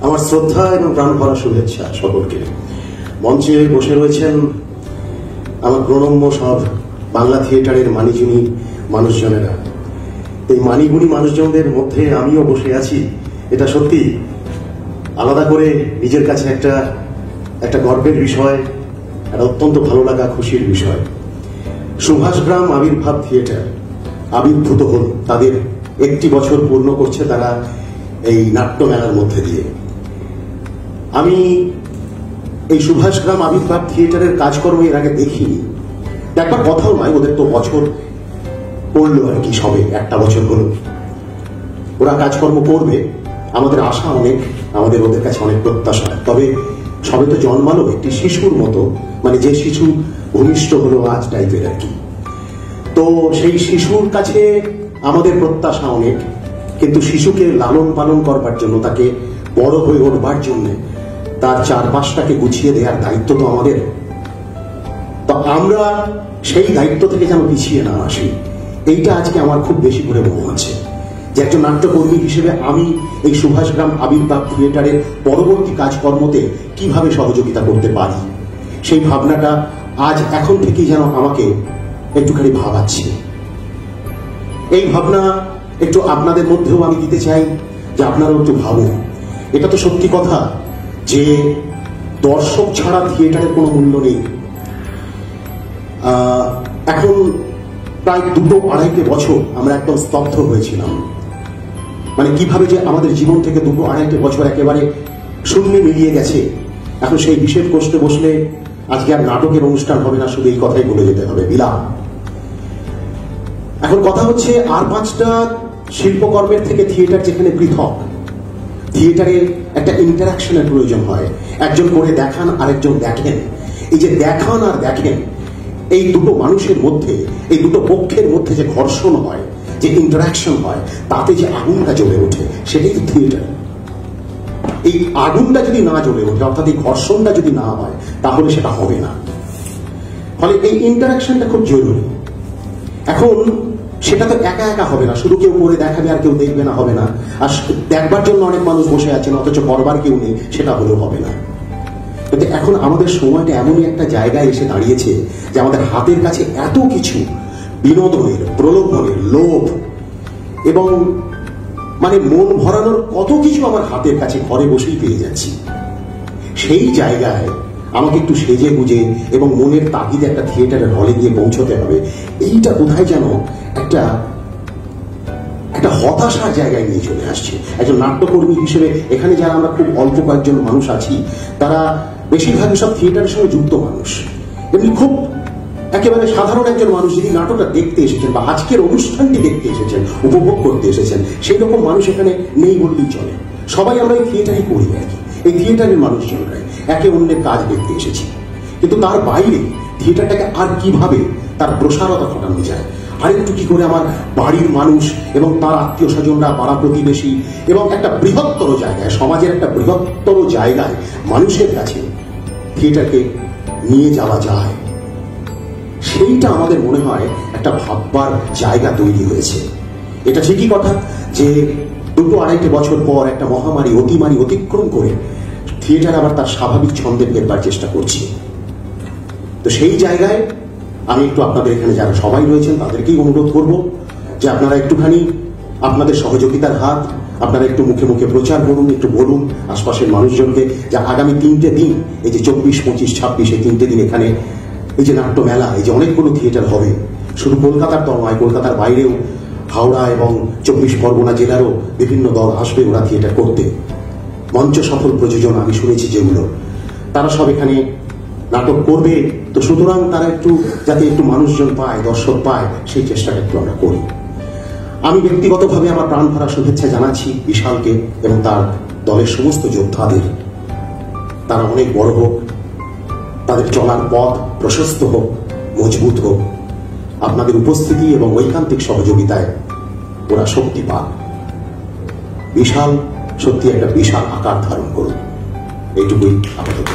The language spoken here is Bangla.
আমার শ্রদ্ধা এবং প্রাণ ভরা শুভেচ্ছা সকলকে। মঞ্চে বসে রয়েছেন আমার প্রণম্য সব বাংলা থিয়েটারের মানিগুণী মানুষজনেরা। এই মানিগুণী মানুষজনদের মধ্যে আমিও বসে আছি, এটা সত্যি আলাদা করে নিজের কাছে একটা গর্বের বিষয়, একটা অত্যন্ত ভালো লাগা খুশির বিষয়। সুভাষগ্রাম আবির্ভাব থিয়েটার আবির্ভূত হল, তাদের 1টি বছর পূর্ণ করছে তারা এই নাট্যমেলার মধ্যে দিয়ে। আমি এই সুভাষগ্রাম আবির্ভাব থিয়েটারের কাজকর্ম এর আগে দেখিনি, একবার কথাও নয়, ওদের তো বছর পড়লো আর কি, সবে 1টা বছর হলো। ওরা কাজকর্ম করবে, আমাদের আশা অনেক, আমাদের ওদের কাছে অনেক প্রত্যাশা। তবে সবে তো জন্মালো একটি শিশুর মতো, মানে যে শিশু ভূমিষ্ঠ হলো আজ টাইপের আর কি। তো সেই শিশুর কাছে আমাদের প্রত্যাশা অনেক, কিন্তু শিশুকে লালন পালন করবার জন্য, তাকে বড় হয়ে উঠবার জন্য তার চারপাশটাকে গুছিয়ে দেওয়ার দায়িত্ব তো আমাদের। তো আমরা সেই দায়িত্ব থেকে যেন পিছিয়ে না আসি, এইটা আজকে আমার খুব বেশি করে মনে হচ্ছে যে একজন নাট্যকর্মী হিসেবে আমি এই সুভাষগ্রাম আবির্ভাব থিয়েটারের পরবর্তী কাজকর্মতে কিভাবে সহযোগিতা করতে পারি, সেই ভাবনাটা আজ এখন থেকেই যেন আমাকে একটুখানি ভাবাচ্ছে। এই ভাবনা একটু আপনাদের মধ্যেও আমি দিতে চাই যে আপনারাও একটু ভাবুন। এটা তো সত্যি কথা যে দর্শক ছাড়া থিয়েটারের কোনো মূল্য নেই। এখন প্রায় 2-2.5 বছর আমরা একদম স্তব্ধ হয়েছিলাম, মানে কিভাবে যে আমাদের জীবন থেকে 2-2.5 বছর একেবারে শূন্যে মিলিয়ে গেছে। এখন সেই বিশেষ কষ্টে বসলে আজকে আর নাটকের অনুষ্ঠান হবে না, শুধু এই কথাই বলে যেতে হবে, বিলাপ। এখন কথা হচ্ছে আর 5টা শিল্পকর্মের থেকে থিয়েটার যেখানে পৃথক, থিয়েটারের একটা ইন্টারাকশনের প্রয়োজন হয়, একজন করে দেখান আরেকজন দেখেন। এই যে দেখান আর দেখেন, এই দুটো মানুষের মধ্যে, এই দুটো পক্ষের মধ্যে যে ঘর্ষণ হয়, যে ইন্টারাকশন হয়, তাতে যে আগুনটা জ্বলে ওঠে, সেটাই তো থিয়েটার। এই আগুনটা যদি না জ্বলে ওঠে, অর্থাৎ এই ঘর্ষণটা যদি না হয়, তাহলে সেটা হবে না। ফলে এই ইন্টারাকশনটা খুব জরুরি। এখন সেটা তো একা একা হবে না, শুধু কেউ করে দেখাবে আর কেউ দেখবে না, হবে না। আর দেখবার জন্য অনেক মানুষ বসে আছেন, অথচ করবার কেউ নেই, সেটা হলেও হবে না। কিন্তু এখন আমাদের সময়টা এমনই একটা জায়গায় এসে দাঁড়িয়েছে যে আমাদের হাতের কাছে এত কিছু, বিনোদনের, প্রলোভনের, লোভ এবং মানে মন ভরানোর কত কিছু আমার হাতের কাছে ঘরে বসেই পেয়ে যাচ্ছি। সেই জায়গায় আমাকে একটু সেজে গুজে এবং মনের তাগিদে একটা থিয়েটারের হলে গিয়ে পৌঁছতে হবে। এইটা কোথায় যেন একটা হতাশার জায়গায় নিয়ে চলে আসছে। একজন নাট্যকর্মী হিসেবে এখানে যারা আমরা খুব অল্প কয়েকজন মানুষ আছি, তারা বেশিরভাগই সব থিয়েটারের সঙ্গে যুক্ত মানুষ, এমনি খুব একেবারে সাধারণ একজন মানুষ যিনি নাটকটা দেখতে এসেছেন বা আজকের অনুষ্ঠানটি দেখতে এসেছেন, উপভোগ করতে এসেছেন, সেই রকম মানুষ এখানে নেই বললেই চলে। সবাই আমরা এই থিয়েটারই করি আর কি, এই থিয়েটারের মানুষজনরাই একে অন্যের কাজ দেখতে এসেছি। কিন্তু তার বাইরে থিয়েটারটাকে আর কিভাবে তার প্রসারতা ঘটানো যায়, আরেকটু কি করে আমার বাড়ির মানুষ এবং তার আত্মীয় স্বজনরা, পাড়া প্রতিবেশী এবং একটা বৃহত্তর জায়গায়, সমাজের একটা বৃহত্তর জায়গায় মানুষের কাছে থিয়েটারকে নিয়ে যাওয়া যায়, সেইটা আমাদের মনে হয় একটা ভাববার জায়গা তৈরি হয়েছে। এটা ঠিকই কথা যে 2-2.5 বছর পর একটা মহামারী, অতিমারী অতিক্রম করে থিয়েটার আবার তার স্বাভাবিক ছন্দে ফেরবার চেষ্টা করছে। তো সেই জায়গায় আমি একটু আপনাদের এখানে যারা সবাই রয়েছেন তাদেরকেই অনুরোধ করব যে আপনারা একটুখানি আপনাদের সহযোগিতার হাত, আপনারা একটু মুখে মুখে প্রচার করুন, একটু বলুন আশপাশের মানুষজনকে যে আগামী 3টে দিন, এই যে 24, 25, 26, এই 3টে দিন এখানে এই যে নাট্য মেলা, এই যে অনেকগুলো থিয়েটার হবে, শুধু কলকাতার তো নয়, কলকাতার বাইরেও হাওড়া এবং 24 পরগনা জেলারও বিভিন্ন দল আসবে ওরা থিয়েটার করতে। মঞ্চ সফল প্রযোজন আমি শুনেছি যেগুলো, তারা সব এখানে নাটক করবে। তো সুতরাং তারা একটু যাতে একটু মানুষজন পায়, দর্শক পায়, সেই চেষ্টাটা একটু আমরা করি। আমি ব্যক্তিগতভাবে আমার প্রাণ ভরা শুভেচ্ছা জানাচ্ছি বিশালকে এবং তার দলের সমস্ত যোদ্ধাদের। তারা অনেক বড় হোক, তাদের চলার পথ প্রশস্ত হোক, মজবুত হোক। আপনাদের উপস্থিতি এবং ঐকান্তিক সহযোগিতায় ওরা শক্তি পাক। বিশাল সত্যি একটা বিশাল আকার ধারণ করুন, এইটুকুই আপাতত।